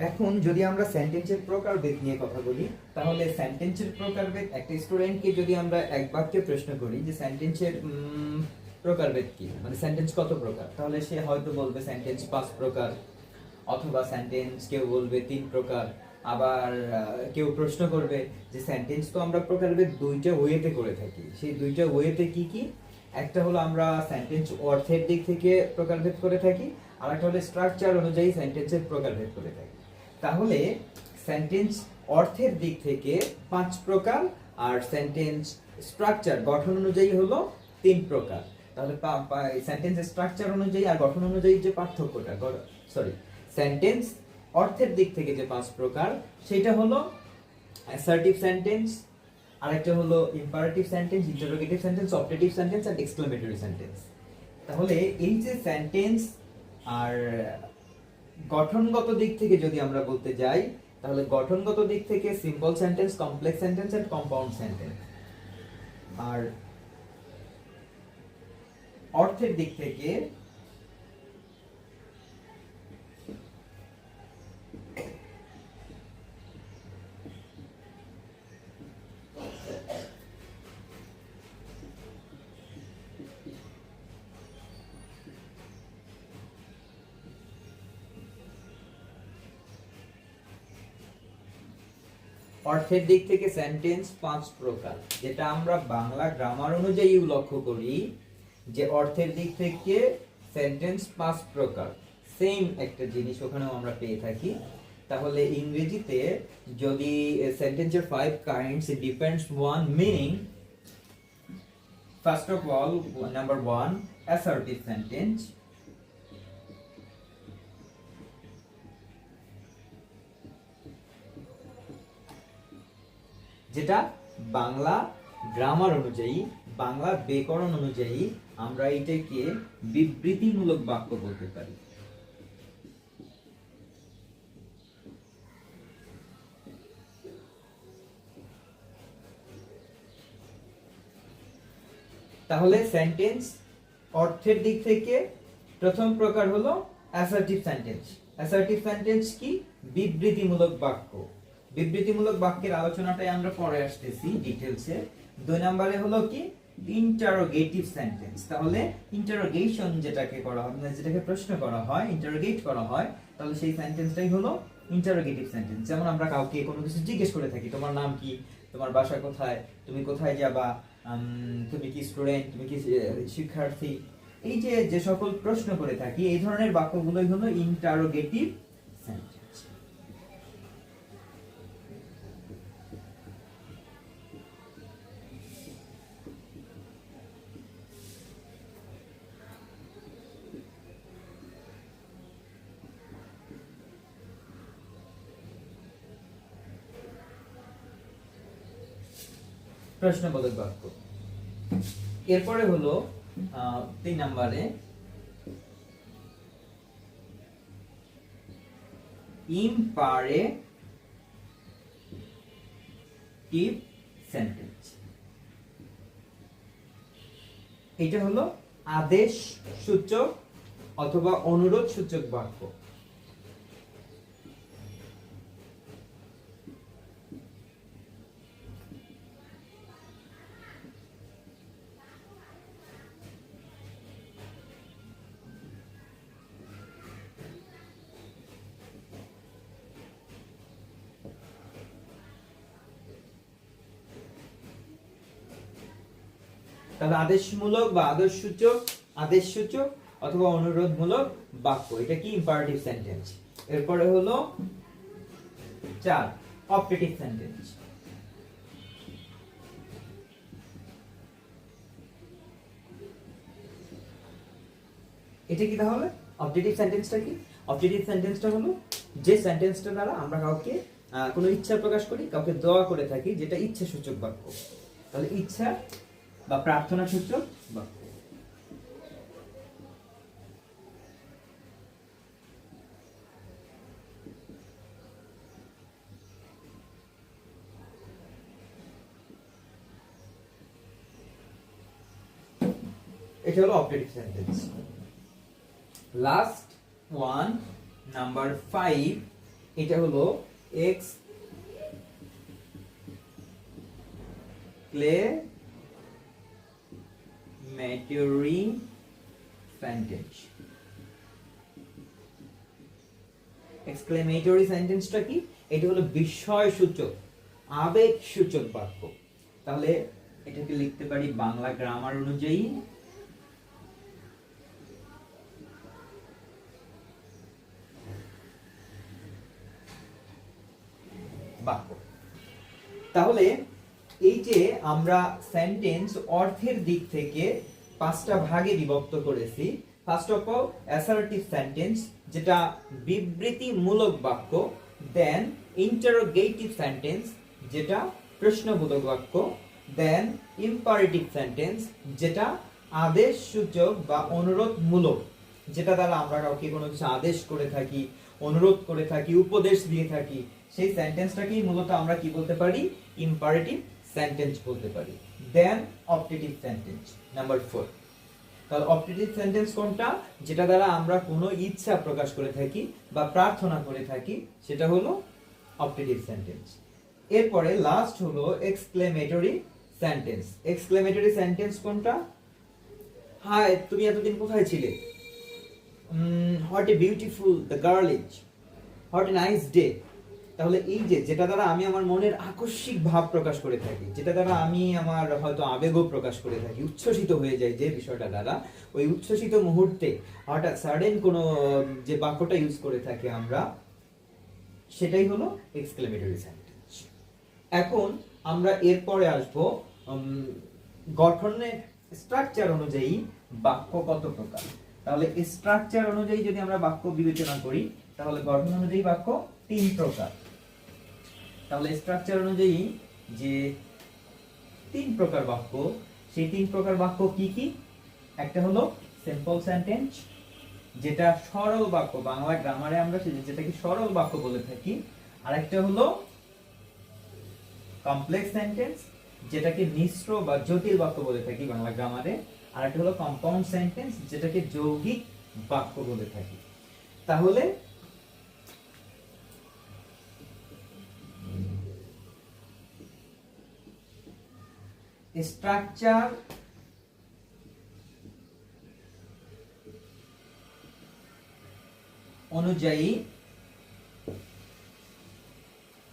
এখন যদি আমরা সেন্টেন্সের প্রকারভেদ নিয়ে কথা বলি, তাহলে সেন্টেন্সের প্রকারভেদ একটা স্টুডেন্টকে যদি আমরা এক বাক্যে প্রশ্ন করি যে সেন্টেন্সের প্রকারভেদ কি, মানে সেন্টেন্স কত প্রকার, তাহলে সে হয়তো বলবে সেন্টেন্স 5 প্রকার, অথবা সেন্টেন্স কেউ বলবে 3 প্রকার। আবার কেউ প্রশ্ন করবে যে সেন্টেন্স তো আমরা প্রকারভেদ দুইটা ওয়েতে করে থাকি, সেই দুইটা ওয়েতে কি কি? একটা হলো আমরা সেন্টেন্স অর্থের দিক থেকে প্রকারভেদ করে থাকি, আর একটা হলো স্ট্রাকচার অনুযায়ী সেন্টেন্সের প্রকারভেদ করে থাকি। তাহলে সেন্টেন্স অর্থের দিক থেকে 5 প্রকার, আর সেন্টেন্স স্ট্রাকচার গঠন অনুযায়ী হলো 3 প্রকার। তাহলে সেন্টেন্স স্ট্রাকচার অনুযায়ী আর গঠন অনুযায়ী যে পার্থক্যটা, সেন্টেন্স অর্থের দিক থেকে যে 5 প্রকার, সেটা হলো অ্যাসার্টিভ সেন্টেন্স, আরেকটা হলো imperative sentence, interrogative sentence, objective sentence আর এক্সক্লেমেটরি সেন্টেন্স। তাহলে এই যে সেন্টেন্স আর গঠনগত দিক থেকে যদি আমরা বলতে যাই, তাহলে গঠনগত দিক থেকে simple sentence, complex sentence and compound sentence. আর অর্থের দিক থেকে সেন্টেন্স 5 প্রকার, যেটা আমরা বাংলা গ্রামার অনুযায়ী লক্ষ্য করি যে অর্থের দিক থেকে সেন্টেন্স 5 প্রকার, সেম একটা জিনিস ওখানেও আমরা পেয়ে থাকি। তাহলে ইংরেজিতে যদি সেন্টেন্সের 5 kinds depends one meaning, first of all number 1 assertive sentence, যেটা বাংলা গ্রামার অনুযায়ী, বাংলা ব্যাকরণ অনুযায়ী আমরা এটাকে বিবৃতিমূলক বাক্য বলতে পারি। তাহলে সেন্টেন্স অর্থের দিক থেকে প্রথম প্রকার হলো অ্যাসার্টিভ সেন্টেন্স। অ্যাসার্টিভ সেন্টেন্স কি? বিবৃতিমূলক বাক্য। বিবৃতিমূলক বাক্যের আলোচনাটাই আমরা পরে আসতেছি ডিটেইলসে। 2 নম্বরে হলো কি? Interrogative sentence. তাহলে ইন্টারোগেশন যেটাকে করা হয়, মানে যেটাকে প্রশ্ন করা হয়, ইন্টারোগেট করা হয়, তাহলে সেই সেন্টেন্সটাই হলো ইন্টারোগেটিভ সেন্টেন্স। যেমন আমরা কাউকে কোনো কিছু জিজ্ঞেস করে থাকি, তোমার নাম কি, তোমার বাসা কোথায়, তুমি কোথায় যাবা, তুমি কি স্টুডেন্ট, তুমি কি শিক্ষার্থী, এই যে যে সকল প্রশ্ন করে থাকি, এই ধরনের বাক্যগুলোই হলো ইন্টারোগেটিভ সেন্টেন্স। প্রশ্নবোধক বাক্য। এরপরে হলো 3 নম্বরে ইম্পারেটিভ সেন্টেন্স। এটা হলো আদেশ সূচক অথবা অনুরোধ সূচক বাক্য। তাহলে আদেশমূলক বা আদেশসূচক অথবা অনুরোধমূলক বাক্য, এটা কি? Imperative sentence. এরপরে হলো 4 অবজেক্টিভ সেন্টেন্স। এটা কি? তাহলে অবজেক্টিভ সেন্টেন্সটা কি? অবজেক্টিভ সেন্টেন্সটা হলো যে সেন্টেন্সটা দ্বারা আমরা কাউকে কোনো ইচ্ছা প্রকাশ করি, কাউকে দোয়া করে থাকি, যেটা ইচ্ছা সূচক বাক্য। তাহলে ইচ্ছা বা প্রার্থনা সূচক বাক্য। এটা হলো objective sentence. Last one number 5 এটা হলো এক্সক্লেমেটরি সেন্টেন্স। এক্সক্লেমেটরি সেন্টেন্সটা কি? এটা হলো বিস্ময়সূচক, আবেগসূচক বাক্য। তাহলে এটাকে লিখতে পারি বাংলা গ্রামার অনুযায়ী বাক্য। তাহলে এই যে আমরা সেন্টেন্স অর্থের দিক থেকে 5টা ভাগে বিভক্ত করেছি। First of all assertive sentence, যেটা বিবৃতিমূলক বাক্য। দেন ইন্টারোগেটিভ সেন্টেন্স, যেটা প্রশ্নবোধক বাক্য। দেন ইম্পারেটিভ সেন্টেন্স, যেটা আদেশসূচক বা অনুরোধমূলক, যেটা দ্বারা আমরা কাউকে কোনো কিছু আদেশ করে থাকি, অনুরোধ করে থাকি, উপদেশ দিয়ে থাকি, সেই সেন্টেন্সটাকেই মূলত আমরা কি বলতে পারি? ইম্পারেটিভ সেন্টেন্স বলতে পারি। দেন অপটেটিভ সেন্টেন্স নাম্বার 4। তাহলে অপটেটিভ সেন্টেন্স কোনটা? যেটা দ্বারা আমরা কোনো ইচ্ছা প্রকাশ করে থাকি বা প্রার্থনা করে থাকি, সেটা হলো অপটেটিভ সেন্টেন্স। এরপরে লাস্ট হলো এক্সক্লেমেটরি সেন্টেন্স। এক্সক্লেমেটরি সেন্টেন্স কোনটা? হাই, তুমি এতদিন কোথায় ছিলে? What a beautiful the girl is, what a nice day. তাহলে এই যে যেটা দ্বারা আমি আমার মনের আকস্মিক ভাব প্রকাশ করে থাকি, যেটা দ্বারা আমি আমার হয়তো আবেগও প্রকাশ করে থাকি, উচ্ছ্বসিত হয়ে যাই যে বিষয়টা দ্বারা, ওই উচ্ছ্বসিত মুহূর্তে হঠাৎ সাডেন কোনো যে বাক্যটা ইউজ করে থাকি আমরা, সেটাই হলো এক্সক্লেমেটরি সেন্টেন্স। এখন আমরা এরপরে আসবো গঠনের স্ট্রাকচার অনুযায়ী বাক্য কত প্রকার। তাহলে স্ট্রাকচার অনুযায়ী যদি আমরা বাক্য বিবেচনা করি, তাহলে গঠন অনুযায়ী বাক্য 3 প্রকার। তাহলে স্ট্রাকচার অনুযায়ী যে 3 প্রকার বাক্য, সেই 3 প্রকার বাক্য কি কি? একটা হলো সিম্পল সেন্টেন্স, যেটা সরল বাক্য, বাংলা গ্রামারে আমরা যেটাকে সরল বাক্য বলে থাকি। আরেকটা হলো কমপ্লেক্স সেন্টেন্স, যেটাকে মিশ্র বা জটিল বাক্য বলে থাকি বাংলা গ্রামারে। আরেকটা হলো কম্পাউন্ড সেন্টেন্স, যেটাকে যৌগিক বাক্য বলে থাকি। তাহলে স্ট্রাকচার অনুযায়ী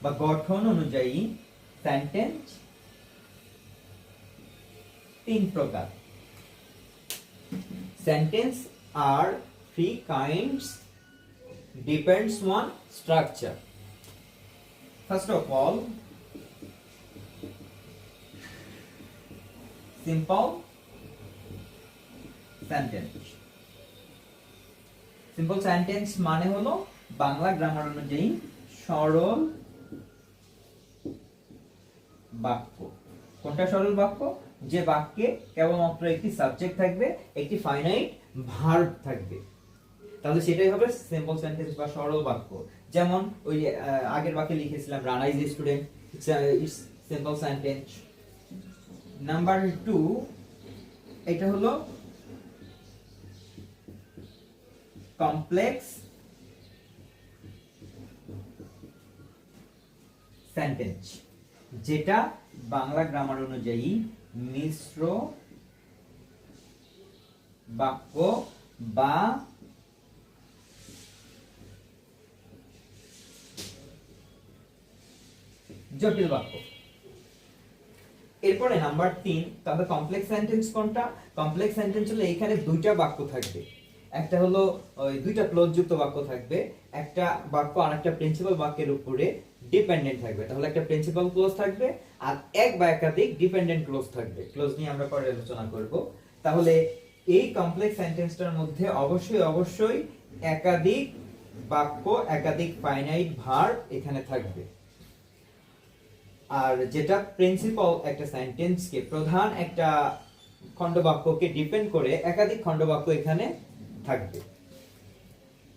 বা গঠন অনুযায়ী সেন্টেন্স 3 প্রকার। Sentence R 3 kinds depends on structure. First of all, simple sentence. Simple sentence মানে হলো বাংলা গ্রামার অনুযায়ী সরল বাক্য। কোনটা সরল বাক্য? যে বাক্যে কেবলমাত্র একটি সাবজেক্ট থাকবে, একটি ফাইনাইট ভার্ব থাকবে, তাহলে সেটাই হবে সিম্পল সেন্টেন্স বা সরল বাক্য। যেমন ওই আগের বাক্যে লিখেছিলাম Rana is a student, it's simple sentence. Number 2, এটা হলো কমপ্লেক্স সেন্টেন্স, যেটা বাংলা গ্রামার অনুযায়ী মিশ্র বাক্য বা জটিল বাক্য। এরপরে নাম্বার 3, তাহলে কমপ্লেক্স সেন্টেন্স কোনটা? কমপ্লেক্স সেন্টেন্স হলো এখানে 2টা বাক্য থাকবে। একটা হলো ওই 2টা ক্লজ যুক্ত বাক্য থাকবে, একটা বাক্য আরেকটা প্রিন্সিপাল বাক্যের উপরে ডিপেন্ডেন্ট থাকবে। তাহলে একটা প্রিন্সিপাল ক্লজ থাকবে আর এক বা একাধিক ডিপেন্ডেন্ট ক্লজ থাকবে। ক্লজ নিয়ে আমরা পরে আলোচনা করব। তাহলে এই কমপ্লেক্স সেন্টেন্সটার মধ্যে অবশ্যই একাধিক বাক্য, একাধিক ফাইনাইট ভার্ব এখানে থাকবে। আর যেটা প্রিন্সিপাল একটা সেন্টেন্সকে, প্রধান একটা খণ্ডবাক্যকে ডিপেন্ড করে একাধিক খণ্ডবাক্য এখানে থাকবে।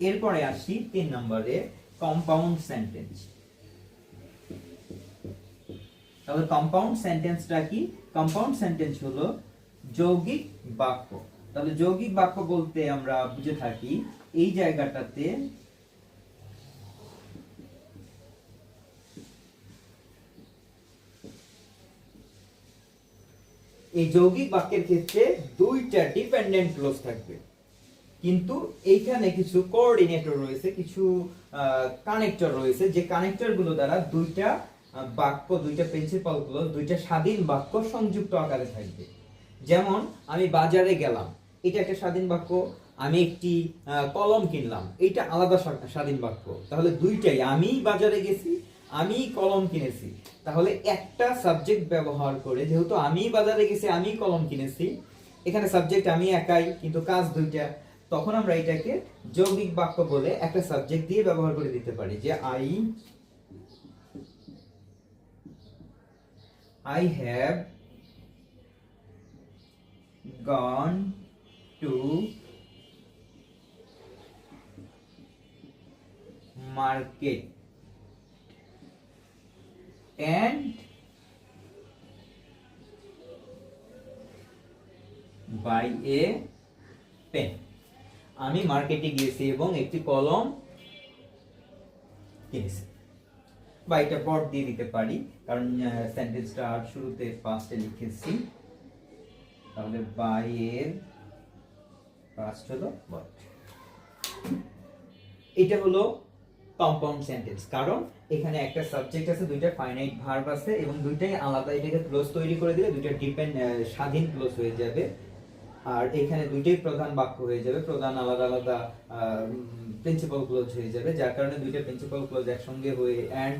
এরপরে আসি 3 নম্বরে, কম্পাউন্ড সেন্টেন্স। তাহলে কম্পাউন্ড সেন্টেন্সটা কি? কম্পাউন্ড সেন্টেন্স হলো যৌগিক বাক্য। তাহলে যৌগিক বাক্য বলতে আমরা বুঝে থাকি এই জায়গাটাতে এই যৌগিক বাক্যের ক্ষেত্রে দুইটা ডিপেন্ডেন্ট ক্লজ থাকবে, কিন্তু এইখানে কিছু কোঅর্ডিনেটর রয়েছে, কিছু কানেক্টর রয়েছে, যে কানেক্টর গুলো দ্বারা দুইটা বাক্য, দুইটা প্রিন্সিপাল ক্লজ, দুইটা স্বাধীন বাক্য সংযুক্ত আকারে থাকবে। যেমন আমি বাজারে গেলাম, এটা একটা স্বাধীন বাক্য। আমি একটি কলম কিনলাম, এটা আলাদা স্বাধীন বাক্য। তাহলে দুইটাই, আমি বাজারে গেছি, আমি কলম কিনেছি, তাহলে একটা সাবজেক্ট ব্যবহার করে, যেহেতু আমি বাজারে গেছি, আমি কলম কিনেছি, এখানে সাবজেক্ট আমি একাই কিন্তু কাজ দুইটা, তখন আমরা এটাকে যৌগিক বাক্য বলে একটা সাবজেক্ট দিয়ে ব্যবহার করে দিতে পারি, যে I have gone to market and buy a pen. আমি মার্কেটে গিয়েছি এবং একটি কলম কিনেছি। বা এটা বট দিয়ে দিতে পারি, কারণ সেন্টেন্সটা শুরুতে পাস্টে লিখেছি, তাহলে বাই এর পাস্ট হলো বট। এটা হলো কম্পাউন্ড সেন্টেন্স, কারণ এখানে একটা সাবজেক্ট আছে, দুইটা ফাইনাইট ভার্ব আছে এবং দুইটাই আলাদা। এটাকে ক্লোজ তৈরি করে দিলে দুইটা স্বাধীন ক্লোজ হয়ে যাবে, আর এখানে দুইটাই প্রধান বাক্য হয়ে যাবে, প্রধান আলাদা আলাদা প্রিন্সিপাল ক্লোজ হয়ে যাবে, যার কারণে দুইটা প্রিন্সিপাল ক্লোজ একসঙ্গে হয়ে এন্ড,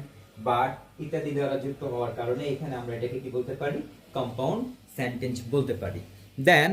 বাট ইত্যাদি দ্বারা যুক্ত হওয়ার কারণে এখানে আমরা এটাকে কি বলতে পারি, কম্পাউন্ড সেন্টেন্স বলতে পারি। দেন